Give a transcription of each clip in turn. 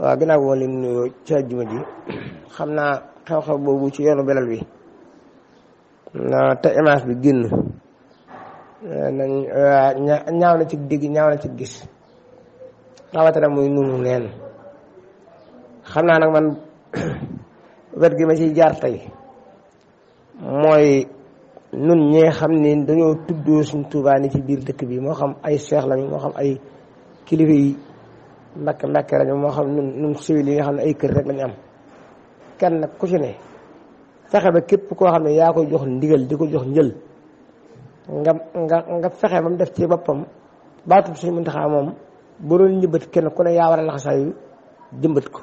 waaw ginnaaw moo leen nuyoo ci àjjuma ji xam naa xew-xew boobu ci yoonu Belel bi te image bi génn nañ ñaaw na ci digg ñaaw na ci gis rawatina muy nunu neen xam naa nag man wet gi ma ciy jaar tey mooy nun ñi xam ni dañoo tuddoo suñ Tuubaa ni ci biir dëkk bi moo xam ay seex lañu moo xam ay kilifa yi mbàkke lañu moo xam nun civil yi nga xam ne ay kër rek lañu am kenn ku ci ne fexe ba képp koo xam ne yaa koy jox ndigal di ko jox njël nga fexe ba mu def ci boppam baatub Sëñ Muntaxaa moom bu doon njëmbat kenn ku ne yaa war a laxasaayu jëmbat ko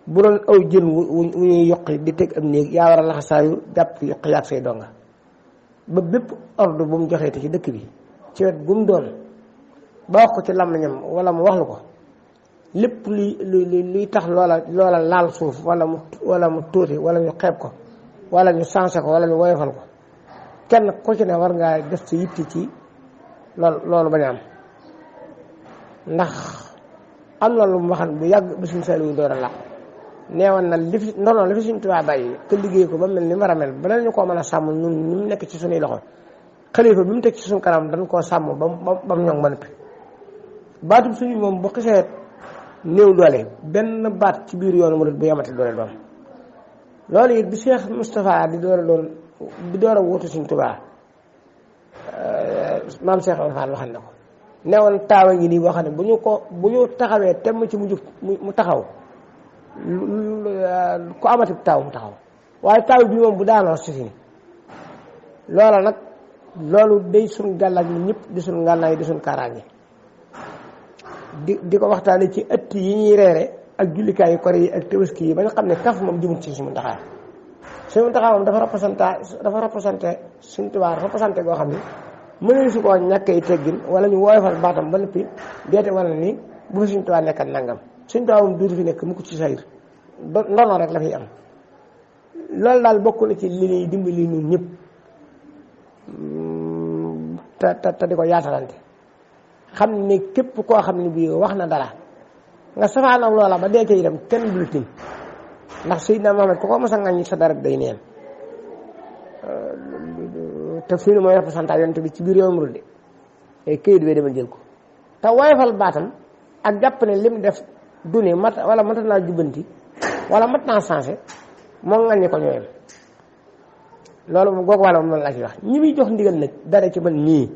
bu doon aw jën wu ñuy yokk di teg am néeg yaa war a laxasaayu jàpp yokk yaag say donga ba bépp ordre bu mu joxee te ci dëkk bi ci wet gu mu doon ba wax ko ci làmmiñam wala mu wax lu ko lépp luy tax loola laal suuf wala mu tuuti wala ñu xeeb ko wala ñu sensé ko wala ñu woyofal ko kenn ku ci ne war ngaa def ci yitti ci loolu bañ a am ndax am na lu mu waxan bu yàgg ba suñ sali wu door a làq neewoon na li fi ndono li fi suñ Tuubaa bàyyi te liggéey ko ba mel ni war a mel bala ñu koo mën a sàmm ñun ñu mu nekk ci suñuy loxo xalifa bi mu teg ci suñu kanam dañ koo sàmm ba mu ñoŋ ba noppi baatub suñu moom bu xisee néew doole benn baat ci biir yoonu murid bu yamati doole doom loolu it bi Cheikh Moustapha di door a wuutu suñ Tuubaa maam Cheikh Fall waxal na ko neewoon taawa ngi nii boo xam ne bu ñu taxawee temm ci mu taxaw ku amati taaw mu taxaw waaye taaw bi moom bu daanoo si loola nag loolu day suñ gàllaaj ñun ñëpp di suñ ngànnaay di suñ kaaraange di ko waxtaane ci ëtt yi ñuy reere ak jullikaay yu kor yi ak tabaski yi ba nga xam ne kaf moom jëmut ci Sëñ Muntaxaa Sëñ Muntaxaa moom dafa représenté Sëñ Tuubaa représenté goo xam ne mënuñu su koo ñàkkee teggin wala ñu woyofal baatam ba noppi deete wala ni bu fi Sëñ Tuubaa nekkat nangam Sëñ Tuubaa moom duutu fi nekk mu ko ci sayir ndono rek la fiy am loolu daal bokk na ci li ñuy dimbali ñun ñëpp te di ko yaatalante xam ne képp koo xam ne bii wax na dara nga safaanam loola ba dee ca itam kenn dul tim ndax Seydina Muhammad ku ko mos a ŋàññi sa dara day neen te fii ni mooy représentant yonent bi ci biir yow murul de ay këyit bee demal jël ko te woyofal baatam ak jàpp ne lim def du ne mat wala mat naa jubbanti wala mat naa sensé moo ŋàññi ko ñooyam loolu moom googu wàlla moom loolu laa ci wax ñi muy jox ndigal nag dara ci man nii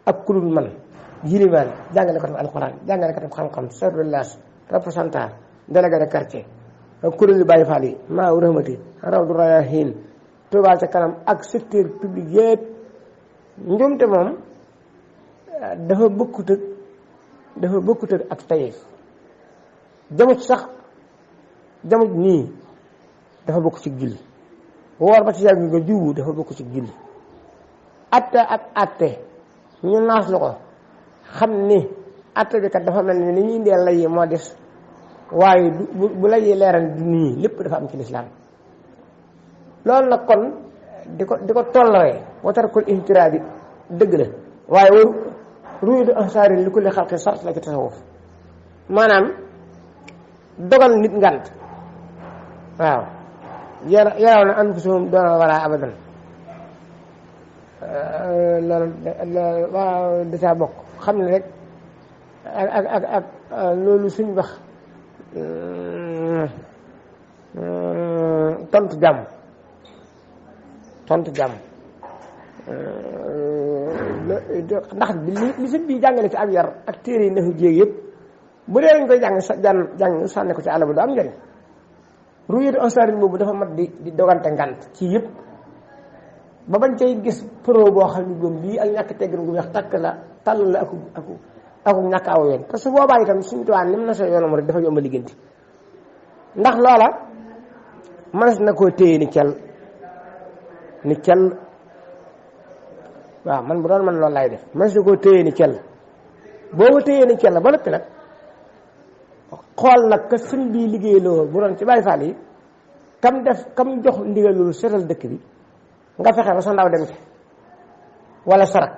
ak kulul man yilimaan jàngale katam alxuraan jàngale katam xam-xam chef de village représentant délégué de quartier ak kuréelu Baay Faal yi maa u rahmati rawdu rayahin Tuubaa ca kanam ak secteur public yëpp njumte moom dafa bokkut ak tayef jamut sax jamut nii dafa bokk ci julli woor ba ci yàgg nga juubu dafa bokk ci julli atte ak atte ñu naas lu ko xam ni atte bi kat dafa mel ni ñuy indee lay yi moo des waaye bu lay yi leeral du nii lépp dafa am ci lislaam loolu nag kon di ko tollawee watarkul ihtira bi dëgg la waaye waru ruyudu ansaari li kulli xalqi sart la ci tasawuf maanaam dogal nit ngant waaw yaraw na anfusuhum doona wala abadan loolu waaw da caa bokk xam ne rek ak loolu suñ wax tontu jàmm ndax li sëñ bi jàngale ci ak yar ak téere yi nefu jéeg yëpp bu dee dañ koy jàng sànne ko ci àll ba du am njëriñ ruyétu ansarin boobu dafa mat di dogante ngant ci yëpp ba bañ cay gis pro boo xam ne moom lii ak ñàkk teggin gu weex takk la tàll la aku ñàkk aw yoon parce que boobaa itam suñu tuwaan ni mu na soo yoonam rek dafa yomba liggéenti ndax loola mënees na koo téye ni cel waaw man bu doon man loolu laay def mënees na koo téye ni cel boo ko téyee ni cel ba noppi nag xool nag ka sëñ bii liggéey loo bu doon ci Baay Faal yi kam jox ndigal loolu seetal dëkk bi nga fexe ba sa ndaw dem ci wala sarak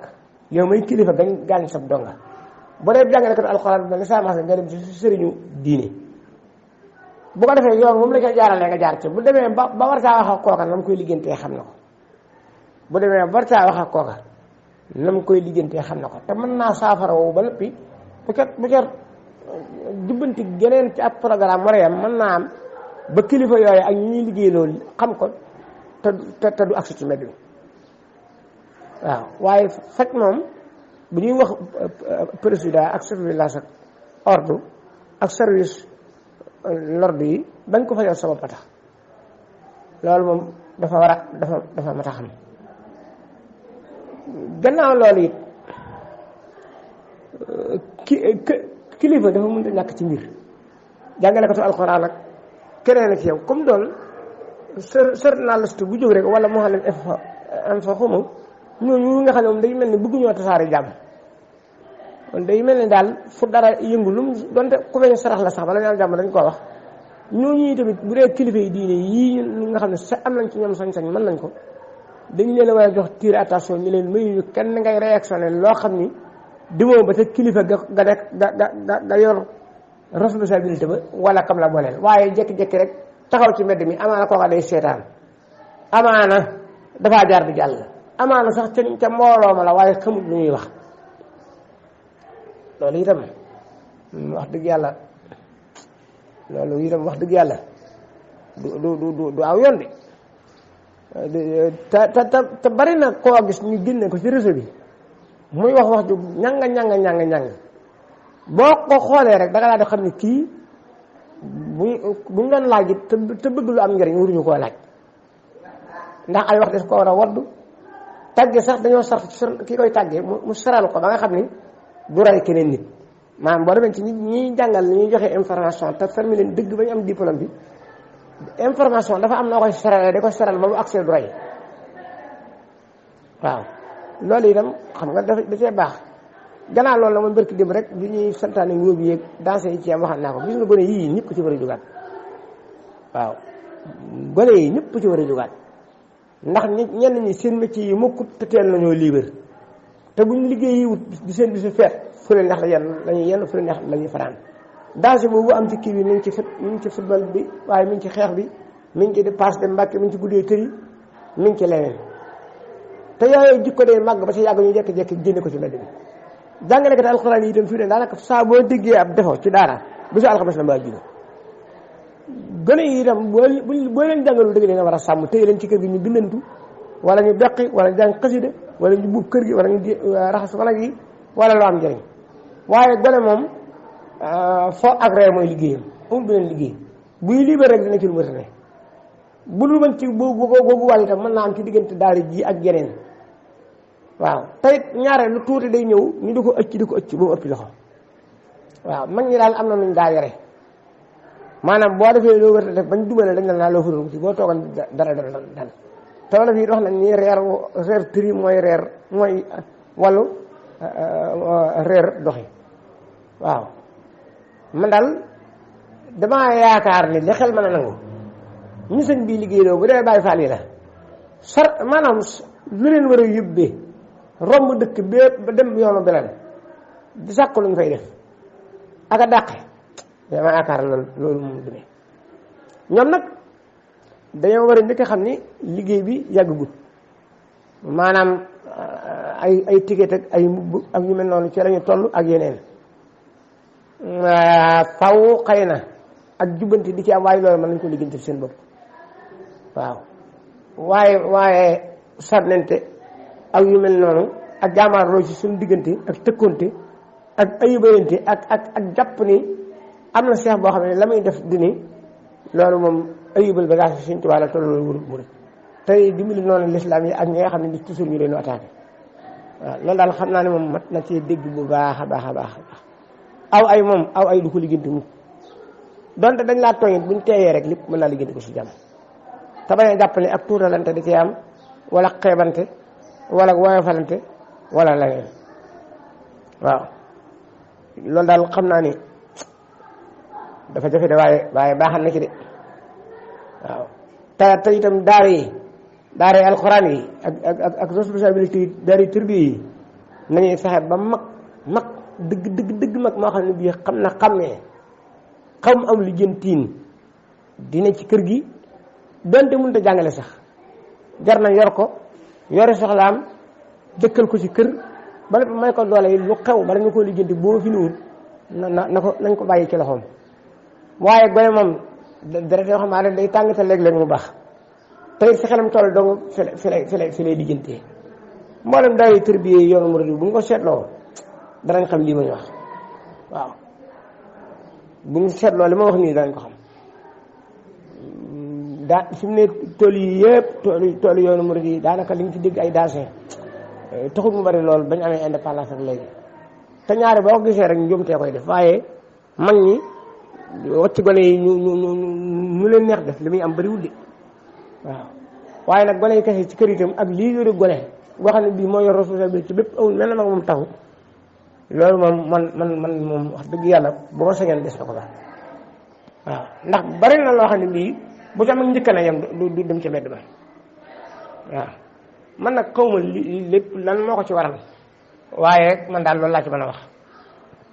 yow may kilifa gañ gaañ sab donga bu dee jàngalekat alxuraan bi ne saa maas nga dem ci sëriñu diine bu ko defee yoon moom la ca jaaralee nga jaar ci bu demee ba war caa wax ak kooka na mu koy liggéeyantee xam na ko bu demee ba war caa wax ak kooka na mu koy liggéeyantee xam na ko te mën naa saafara woowu ba noppi bu ca jubbanti geneen ci ab programme war a yam mën naa am ba kilifa yooyu ak ñi ñuy liggéey loolu xam ko te du agsi ci mbedd mi waaw waaye faj moom bu ñuy wax président ak chef de village ak ordre ak service l'ordre yi bañ ko fajal sama patax loolu moom dafa war a dafa mat a xam gannaaw loolu it kilifa dafa mënut a ñàkk ci mbir jàngalekatu alxuraan ak keneen ak yow comme doon journaliste bu jóg rek wala moo xam ne info xuma ñooñu nga xam ne moom day mel ni bëgguñoo tasaare jàmm kon day mel ni daal fu dara yëngu lu mu donte ku feeñ sarax la sax bala ñu am jàmm dañ koo wax ñooñu tamit bu dee kilifa yi diine yii ñu nga xam ne sa am nañ ci ñoom sañ-sañ mën nañ ko dañu leen a war a jox tiir attention ñu leen mayuñu kenn ngay réactionné loo xam ni dimoo ba te kilifa ga nekk ga yor responsabilité ba wala kam la boneel waaye jékki-jékki rek taxaw ci mbedd mi amaana kooka day seetaan amaana dafaa jaar di jàll amaana sax ca mbooloo ma la waaye xamul lu ñuy wax loolu itam wax dëgg yàlla du aw yoon de te bari na koo gis ñu génne ko ci réseau bi muy wax ju ñanga boo ko xoolee rek da nga daal di xam ne kii buñ doon laaj it te bëgg lu am njëriñ waruñu koo laaj ndax ay wax des ko war a waddu tàgge sax dañoo sar ki koy tàggee mu saral ko ba nga xam ni du rey keneen nit maanaam boo demee ci ñi jàngal ni ñuy joxe information te fermi leen dëgg ba ñu am diplôme bi information dafa am noo koy sarale da koy saral ba mu accès du rey waaw loolu itam xam nga da cee baax gannaaw loolu la mooy barki dem rek bi ñuy santaane ngóob yeeg danse yi ci am waxal naa ko gis nga gone yii ñëpp ci war a jógaat waaw gone yi ñëpp ci war a jógaat ndax ñenn ñi seen métier yi mokkut te teel nañoo libre te buñ liggéey yi wut di seen bisu feet fu leen neex lañuy yenn fu leen neex lañuy fanaan danse boobu am ci kii bi mi ngi ci football bi waaye mi ngi ci xeex bi mi ngi ci di passe de mbàkke mi ngi ci guddee tëri mi ngi ci leneen te yooyu jikko dee màgg ba ci yàgg ñu jekki-jekki génne ko ci mbedd bi jàngalekat alxuraan yi itam fii ne daanaka saa boo déggee ab defo ci daara bisu alxames la mbaa juma gone yi itam boo leen jàngalul dëgg leen war a sàmm téye leen ci kër gi ñu bindantu wala ñu beqi wala jàng xasida wala ñu buub kër gi wala ñu raxas wanag yi wala loo am njëriñ waaye gone moom fo ak ree mooy liggéeyam amul beneen liggéey buy libre rek dina ci lu mëtane bu dul mën ci boobu wàll itam mën naa am ci diggante daara ji ak yeneen waaw tey ñaare lu tuuti day ñëw ñu di ko ëcc ba mu ëppi loxo waaw mag ñi daal am na nuñ daa yore maanaam boo defee loo wër def bañ dumale dañ la naa loo fëral ci boo toogoon dara te wala fii wax nañ ni reer tri mooy wàllu reer doxi waaw man daal damaa yaakaar ni li xel mën a nangu ñu sëñ bii liggéey loo bu dee bàyyi faal yi la maanaam lu leen war a yóbbee romb dëkk bépp ba dem yoonu beneen di sàkk luñ fay def ak a dàqe dama yaakaar loolu moom demee ñoom nag dañoo war a njëkk a xam ni liggéey bi yàggagut maanaam ay ticket ak ay mbubb ak yu mel noonu ci lañu toll ak yeneen faw xëy na ak jubbanti di ci am waaye loolu mën nañ ko liggéeyante seen bopp waaw waaye sànnente ak yu mel noonu ak jaamaarloo ci suñu diggante ak tëkkonte ak ayibalante ak jàpp ni am na seex boo xam ne la muy def dini loolu moom ayibal bagage bi suñ tubaab la toll loolu wurut murit tey dimbali noonu l'islam yi ak ñi nga xam ne di toujours ñu leen attaqué waaw loolu daal xam naa ne moom mat na cee dégg bu baax a baax a baax aw ay du ko liggéeyante mukk donte dañ laa tooñit buñ teeyee rek lépp mën naa liggéeyante ko si jàmm te bañ a jàpp ne ak tuutalante da cee am wala xeebante wala woyofalante wala leneen waaw loolu daal xam naa ni dafa jafe de waaye baaxal na ci de waaw te itam daara yi alxuraan yi ak responsabilité yi daara yi turbi yi nañuy fexe ba mag dëgg dëgg dëgg mag moo xam ne bii xam na xammee xam am lu jën tiin dina ci kër gi donte mënut a jàngale sax jar na yor ko yore soxlaam dëkkal ko ci kër bala may ko doole yi lu xew bala nga koo lijjanti boo fi nuwul na ko nañ ko bàyyi ci loxoom. waaye gone moom dara yoo xam ne day tàng te léeg-léeg mu baax tey si xelam toll dong fi lay lijjantee mboolem day tërbiye yoonu murid bu ñu ko seetloo danañ xam lii ma ñu wax waaw bu ñu seetloo li ma wax nii danañ ko xam daa fi mu ne tool yi yëpp tool yoonu murid yi daanaka li nga ci dégg ay dancin taxul mu bari loolu bañ amee indépendance ak léegi te ñaari boo ko gisee rek njuumtee koy def waaye mag ñi wacc gone yi ñu leen neex def li muy am bariwul de waaw waaye nag gone yi kese ci kër itam ak lii yore gone boo xam ne bii moo yor responsabilité ci bépp awul mel na mag moom taxu loolu moom man moom wax dëgg yàlla bu ma sañoon des na ko ba waaw ndax bari na loo xam ne bii bu ca mag njëkk na yem du dem ci mbedd ba waaw man nag xawma lépp lan moo ko ci waral waaye man daal loolu laa ci mën a wax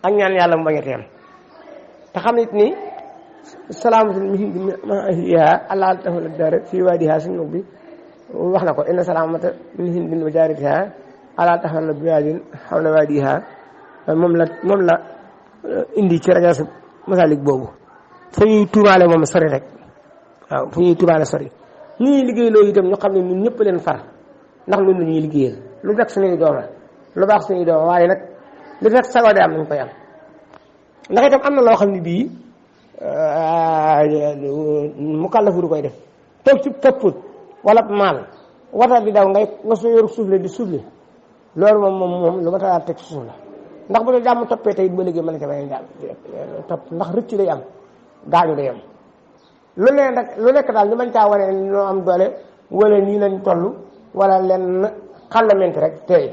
ak ñaan yàlla mu bañati am te xam nit ni salaamatul min ahliha allah taxul dara fii waadiha suñu bi wax na ko inna salaamata min hindin wa jaaratiha ala taxal biwaadin xawla waadiha moom la indi ci rajo Masalik boobu fu ñuy tuumaale moom sori rek waaw fu ñuy tuumaale sori ñu ñuy liggéey loolu itam ñu xam ne ñun ñëpp leen far ndax loolu la ñuy liggéeyal lu fekk suñuy doom la lu baax suñuy doom waaye nag li fekk sagoo de am nañ koy am ndax itam am na loo xam ne bii mu kàllafu du koy def toog ci këpput wala maal wata di daw nga soo yoru suufle di suufle loolu moom lu ma taal teg ci suuf la ndax bu dee jàmm toppee tey ba léegi mën na ca bañ a jàmm topp ndax rëcc day am gaañu day am lu nekk daal ñu bañ caa wane ñoo am doole wala nii lañ toll wala leen xàllament rek tey